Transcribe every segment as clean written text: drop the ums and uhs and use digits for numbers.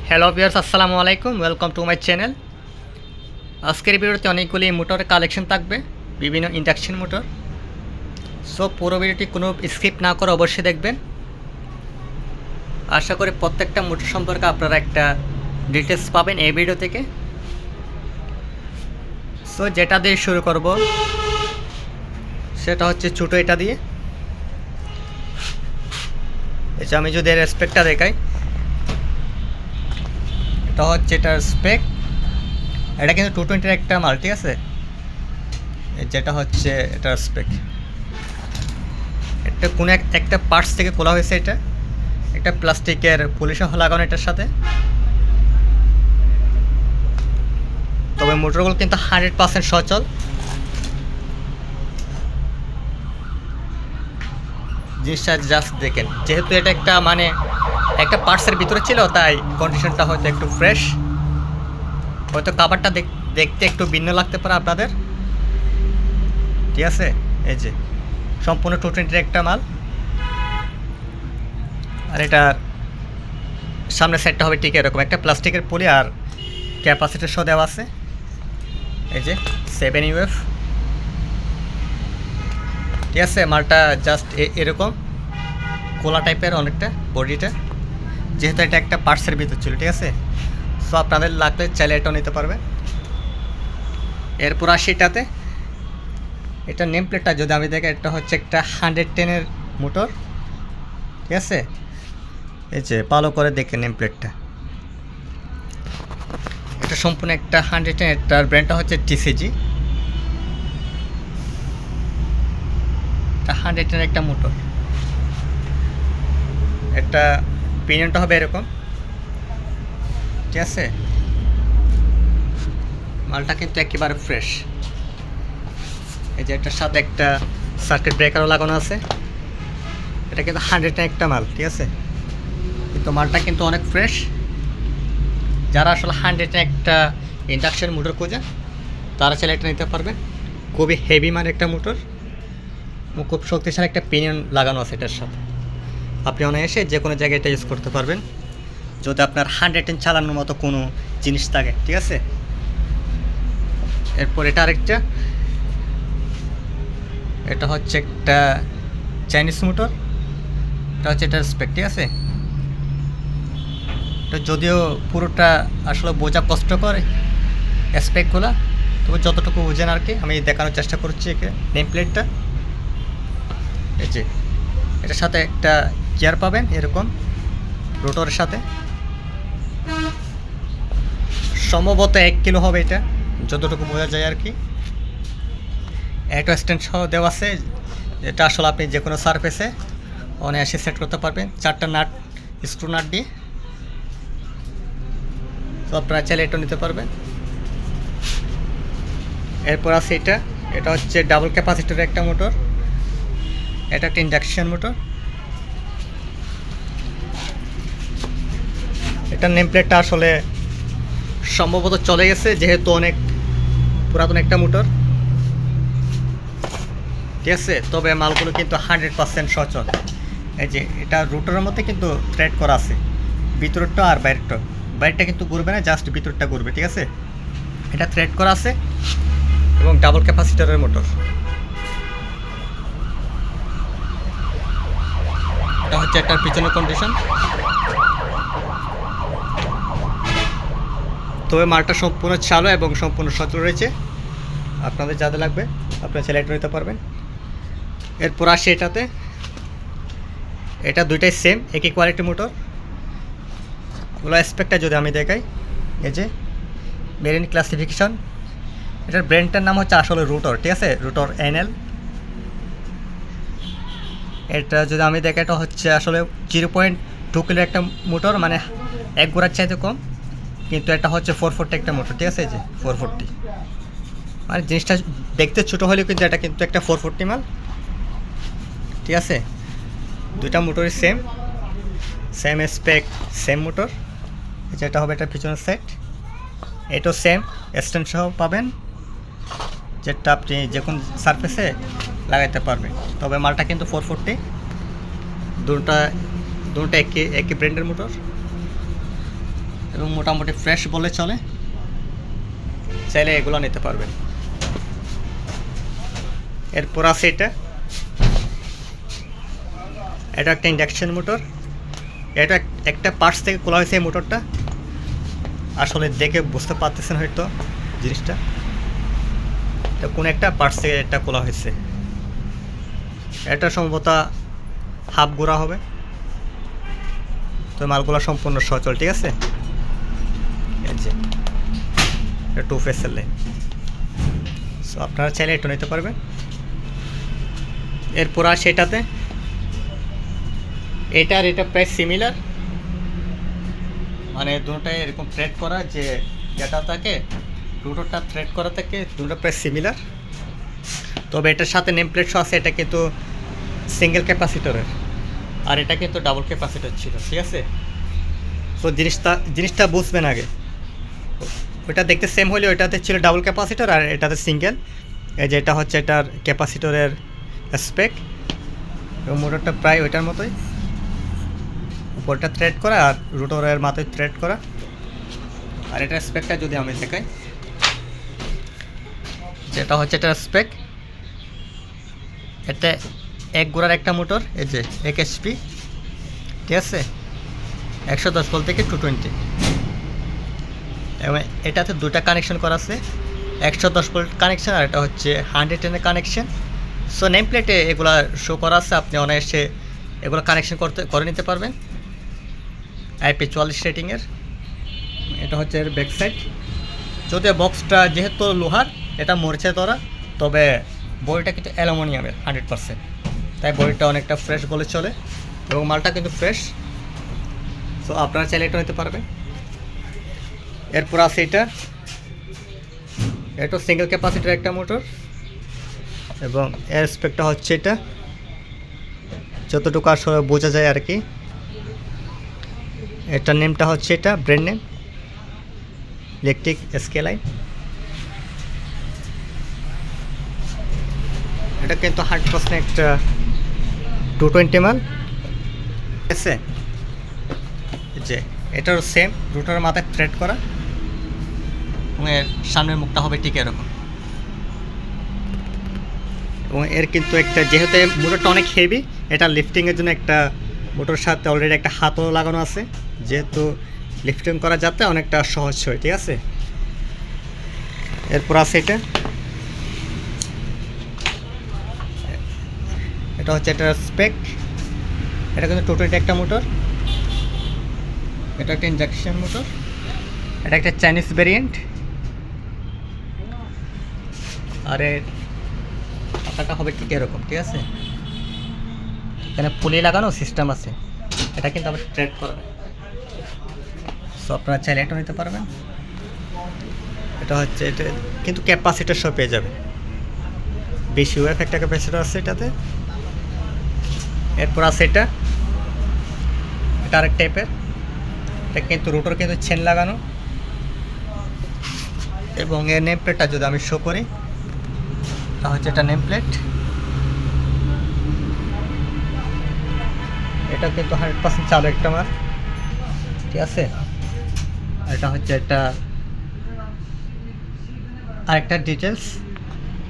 Hello viewers, আসসালামু আলাইকুম। Welcome to my channel. আজকের ভিডিওতে অনেকগুলি মোটরের কালেকশন থাকবে, বিভিন্ন ইন্ডাকশন মোটর। সো পুরো ভিডিওটি কোনো স্কিপ না করে অবশ্যই দেখবেন। আশা করি প্রত্যেকটা মোটর সম্পর্কে আপনারা একটা ডিটেলস পাবেন এই ভিডিও থেকে। সো যেটা দিয়ে শুরু করব সেটা হচ্ছে ছোটো এটা দিয়ে। এটা আমি যদি এর স্পেকটা দেখাই, এটা হচ্ছে এটার স্পেক। এটা কিন্তু 220 একটা মাল, ঠিক আছে। যেটা হচ্ছে এটার স্পেক, এটা কোনো একটা পার্টস থেকে খোলা হয়েছে। এটা একটা প্লাস্টিকের পলিশও লাগানো এটার সাথে। তবে মোটরগুলো কিন্তু 100% সচল। জিনিসটা জাস্ট দেখেন, যেহেতু এটা একটা একটা পার্টসের ভিতরে ছিল, তাই কন্ডিশনটা হয়তো একটু ফ্রেশ। হয়তো কাভারটা দেখতে একটু ভিন্ন লাগতে পারে আপনাদের, ঠিক আছে। এই যে সম্পূর্ণ 220 একটা মাল। আর এটার সামনের সাইডটা হবে ঠিক এরকম একটা প্লাস্টিকের পলি, আর ক্যাপাসিটার সহ দেওয়া আছে। এই যে 7 UF, ঠিক আছে। মালটা জাস্ট এরকম কোলা টাইপের অনেকটা বডিটা, যেহেতু এটা একটা পার্টসের ভিতর ছিল, ঠিক আছে। সো আপনাদের লাগলে চাইলে এটাও নিতে পারবে। এরপর আসি এটাতে। এটা নেম প্লেটটা যদি আমি দেখি, এটা হচ্ছে একটা 110-এর মোটর, ঠিক আছে। এই যে ভালো করে দেখে নেম প্লেটটা, এটা সম্পূর্ণ একটা 110। এটার ব্র্যান্ডটা হচ্ছে TCG। এটা 110-এর একটা মোটর। একটা পিনিয়নটা হবে এরকম, ঠিক আছে। মালটা কিন্তু একেবারে ফ্রেশ। এই যে এটার সাথে একটা সার্কিট ব্রেকারও লাগানো আছে। এটা কিন্তু 110 একটা মাল, ঠিক আছে। কিন্তু মালটা কিন্তু অনেক ফ্রেশ। যারা আসলে 110 একটা ইন্ডাকশন মোটর খোঁজে, তারা চাইলে এটা নিতে পারবে। খুবই হেভি একটা মোটর, খুব শক্তিশালী একটা পিনিয়ন লাগানো আছে এটার সাথে। আপনি অনায়াসে যে কোনো জায়গায় এটা ইউজ করতে পারবেন, যদি আপনার 110 চালানোর মতো কোনো জিনিস থাকে, ঠিক আছে। এরপর এটা আরেকটা, এটা হচ্ছে একটা চাইনিজ মোটর। এটা হচ্ছে এটার স্পেক, ঠিক আছে। তো যদিও পুরোটা আসলে বোঝা কষ্টকর স্পেকগুলো, তবে যতটুকু বোঝেন আর কি আমি দেখানোর চেষ্টা করছি। একে নেম প্লেটটা, এই যে এটার সাথে একটা গিয়ার পাবেন এরকম রোটরের সাথে। সম্ভবত 1 কিলো হবে এটা, যতটুকু বোঝা যায় আর কি। একটা স্ট্যান্ড সহ দেওয়া আছে, এটা আসলে আপনি যে কোনো সারফেসে অনায়াসে সেট করতে পারবেন 4টা নাট, স্ক্রু নাট দিয়ে। তো আপনারা চাইলে এটা নিতে পারবেন। এরপর আছে এটা হচ্ছে ডাবল ক্যাপাসিটরের একটা মোটর। এটা একটা ইন্ডাকশন মোটর। এটার নেম প্লেটটা আসলে সম্ভবত চলে গেছে, যেহেতু অনেক পুরাতন একটা মোটর, ঠিক আছে। তবে মালগুলো কিন্তু 100% সচল। এই যে এটা রোটরের মধ্যে কিন্তু থ্রেড করা আছে, ভিতরটা আর বাইরেরটা। বাইরেরটা কিন্তু ঘুরবে না, জাস্ট ভিতরটা ঘুরবে, ঠিক আছে। এটা থ্রেড করা আছে এবং ডাবল ক্যাপাসিটরের মোটর। এটা হচ্ছে একটা পিছনের কন্ডিশন। তবে মালটা সম্পূর্ণ চালু এবং সম্পূর্ণ সচল রয়েছে। আপনাদের যাদের লাগবে আপনারা সিলেক্ট নিতে পারবেন। এরপর আসে এটাতে। এটা দুইটাই সেম, একই কোয়ালিটি মোটর। ওগুলো স্পেকটা যদি আমি দেখাই, এই যে মেরিন ক্লাসিফিকেশন। এটার ব্র্যান্ডটার নাম হচ্ছে আসলে রুটর, ঠিক আছে, রুটর NL। এটা যদি আমি দেখি, এটা হচ্ছে আসলে 0.2 কিলো একটা মোটর, মানে 1 গোড়ার চাইতে কম। কিন্তু এটা হচ্ছে 440 একটা মোটর, ঠিক আছে। এই যে 440, মানে জিনিসটা দেখতে ছোটো হলেও কিন্তু এটা কিন্তু একটা 440 মাল, ঠিক আছে। দুইটা মোটরই সেম স্পেক, সেম মোটর। যেটা হবে এটা পিছনের সেট, এটাও সেম স্ট্যান্ড সহ পাবেন, যেটা আপনি যে কোনো সারফেসে লাগাইতে পারবেন। তবে মালটা কিন্তু 440, দুটো একই ব্র্যান্ডের মোটর। এবং মোটামুটি ফ্রেশ বলে চলে, চাইলে এগুলো নিতে পারবেন। এরপর আছে এটা একটা ইন্ডাকশন মোটর। এটা একটা পার্টস থেকে খোলা হয়েছে এই মোটরটা, আসলে দেখে বুঝতে পারতেছেন হয়তো জিনিসটা, এটা কোন একটা পার্টস থেকে এটা খোলা হয়েছে। এটা সম্ভবত হাফ গোড়া হবে, তো মালগুলো সম্পূর্ণ সচল, ঠিক আছে। এই যে এটা 2 ফেসের লাইন, সো আপনারা চাইলে এটা নিতে পারবেন। এরপর আর সেটাতে এটা প্রায় সিমিলার, মানে দুটোটাই এরকম থ্রেড করা, যে যেটা থাকে দুটোটা থ্রেড করা থাকে, দুটো প্রায় সিমিলার। তবে এটার সাথে নেম প্লেট আছে, এটা কিন্তু সিঙ্গেল ক্যাপাসিটরের, আর এটা কিন্তু ডাবল ক্যাপাসিটর ছিল, ঠিক আছে। তো জিনিসটা বুঝবেন আগে, ওইটা দেখতে সেম হলে ওইটাতে ছিল ডাবল ক্যাপাসিটর আর এটাতে সিঙ্গেল। এই যে এটা হচ্ছে এটার ক্যাপাসিটরের স্পেক, এবং মোটরটা প্রায় ওইটার মতোই, উপরটা থ্রেড করা আর রোটরের মাথায় থ্রেড করা। আর এটার স্পেকটা যদি আমি দেখাই, যেটা হচ্ছে এটার স্পেক, এটা 1 গোড়ার একটা মোটর, এই যে 1 HP, ঠিক আছে, 110 ভোল্ট থেকে 220, এবং এটাতে দুটা কানেকশন করা আছে, 110 ভোল্ট কানেকশন আর এটা হচ্ছে 110 কানেকশন। সো নেম প্লেটে এগুলো শো করা আছে, আপনি অনায়াসে এগুলো কানেকশন করে নিতে পারবেন। IP44 রেটিংয়ের, এটা হচ্ছে এর ব্যাক সাইড। যদিও বক্সটা যেহেতু লোহার, এটা মরিচে ধরা, তবে বডিটা কিন্তু অ্যালুমিনিয়ামের 100%, তাই বডিটা অনেকটা ফ্রেশ বলে চলে, এবং মালটা কিন্তু ফ্রেশ। সো আপনারা চাইলে এটা নিতে পারবেন। এরপর আছে এটা সিঙ্গেল ক্যাপাসিটির একটা মোটর, এবং এর স্পেকটা হচ্ছে এটা, যতটুকু আসলে বোঝা যায় আর কি। এটার নেমটা হচ্ছে এটা ব্র্যান্ড নেম ইলেকট্রিক স্কেলাইন। এটা কিন্তু 100% একটা 220 মাল, ঠিক আছে। যে এটারও সেম রুটার মাথায় থ্রেড করা, এবং এর সামনের মুখটা হবে ঠিক এরকম। এবং এর কিন্তু একটা, যেহেতু মোটরটা অনেক হেভি, এটা লিফটিংয়ের জন্য একটা মোটর সাথে অলরেডি একটা হাতও লাগানো আছে, যেহেতু লিফটিং করা যাতে অনেকটা সহজ হয়, ঠিক আছে। এরপর আছে এটা হচ্ছে এটার স্পেক। এটা কিন্তু 220 একটা মোটর, এটা একটা ইনজেকশন মোটর, এটা একটা চাইনিজ ভেরিয়েন্ট। আর এর পাতাটা হবে ঠিক এরকম, ঠিক আছে। এখানে পুলি লাগানো সিস্টেম আছে, এটা কিন্তু আবার ট্রেড করা। সো আপনারা চাইলে এটা নিতে পারবেন। এটা হচ্ছে এটা কিন্তু ক্যাপাসিটার সব পেয়ে যাবে, বেশি ওয়েভ একটা ক্যাপাসিটার আছে এটাতে। এরপর আছে এটা আরেক টাইপের, এটা কিন্তু রোটর কিন্তু চেন লাগানো, এবং এর নেম প্লেটটা যদি আমি শো করি, তা হচ্ছে এটা নেম প্লেট। এটা কিন্তু 100% চালু একটা মাল, ঠিক আছে। এটা হচ্ছে একটা আরেকটা ডিটেলস,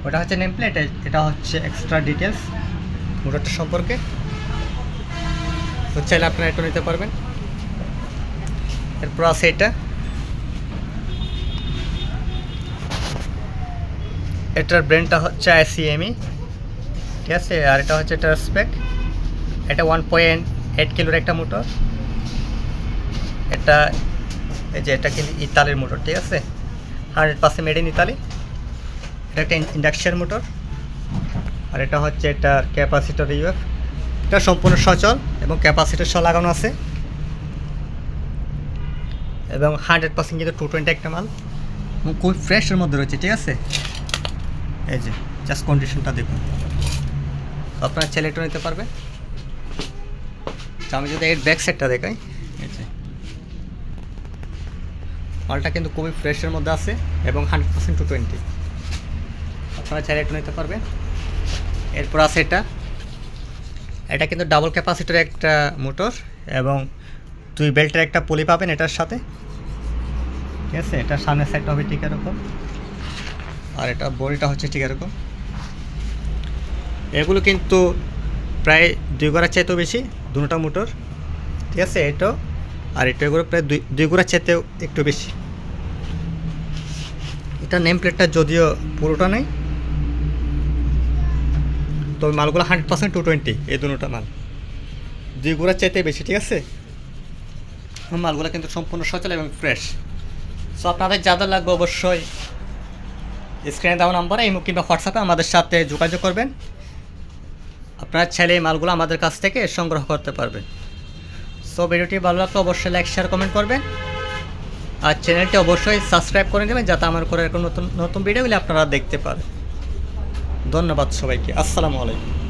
ওটা হচ্ছে নেম প্লেট, এটা হচ্ছে এক্সট্রা ডিটেলস মোটরটা সম্পর্কে। তো চাইলে আপনারা এটা নিতে পারবেন। এরপর আছে এটার ব্র্যান্ডটা হচ্ছে ICME, ঠিক আছে। আর এটা হচ্ছে এটার স্পেক, এটা 1.8 কিলোর একটা মোটর। এটা এই যে এটা কিন্তু ইতালির মোটর, ঠিক আছে, 100% মেড ইন ইতালি। এটা একটা ইন্ডাকশন মোটর। আর এটা হচ্ছে এটার ক্যাপাসিটর UF, এটা সম্পূর্ণ সচল এবং ক্যাপাসিটর সহ লাগানো আছে, এবং 100% কিন্তু 220 একটা মাল, এবং খুব ফ্রেশের মধ্যে রয়েছে, ঠিক আছে। এই যে জাস্ট কন্ডিশনটা দেখুন, আপনারা ছেলে এটা নিতে পারবে। আমি যদি এর ব্যাক সাইডটা দেখাই, এই যে মালটা কিন্তু খুবই ফ্রেশের মধ্যে আছে, এবং 100% 220, আপনারা চাইলে এটা নিতে পারবেন। এরপর আছে এটা কিন্তু ডাবল ক্যাপাসিটর একটা মোটর, এবং 2 বেল্টের একটা পলি পাবেন এটার সাথে, ঠিক আছে, এটা সামনের সাইডটা হবে ঠিক এরকম, আর এটা বডিটা হচ্ছে ঠিক এরকম। এগুলো কিন্তু প্রায় 2 গোড়ার চাইতেও বেশি, দুটোটা মোটর। ঠিক আছে, এটাও আর এটা এগুলো প্রায় 2 গোড়ার চাইতেও একটু বেশি। এটা নেম প্লেটটা যদিও পুরোটা নেই, তবে মালগুলো 100% 220, এই দুটোটা মাল 2 গোড়ার চাইতে বেশি। ঠিক আছে, মালগুলো কিন্তু সম্পূর্ণ সচল এবং ফ্রেশ। সো আপনাদের যাদের লাগবে অবশ্যই স্ক্রিনে দেওয়া নাম্বারে ইমো কিংবা হোয়াটসঅ্যাপে আমাদের সাথে যোগাযোগ করবেন। আপনারা চাইলে এই মালগুলো আমাদের কাছ থেকে সংগ্রহ করতে পারবেন। সো ভিডিওটি ভালো লাগলে অবশ্যই লাইক শেয়ার কমেন্ট করবেন, আর চ্যানেলটি অবশ্যই সাবস্ক্রাইব করে দেবেন যাতে আমার করে এরকম নতুন নতুন ভিডিওগুলি আপনারা দেখতে পারেন। ধন্যবাদ সবাইকে, আসসালামু আলাইকুম।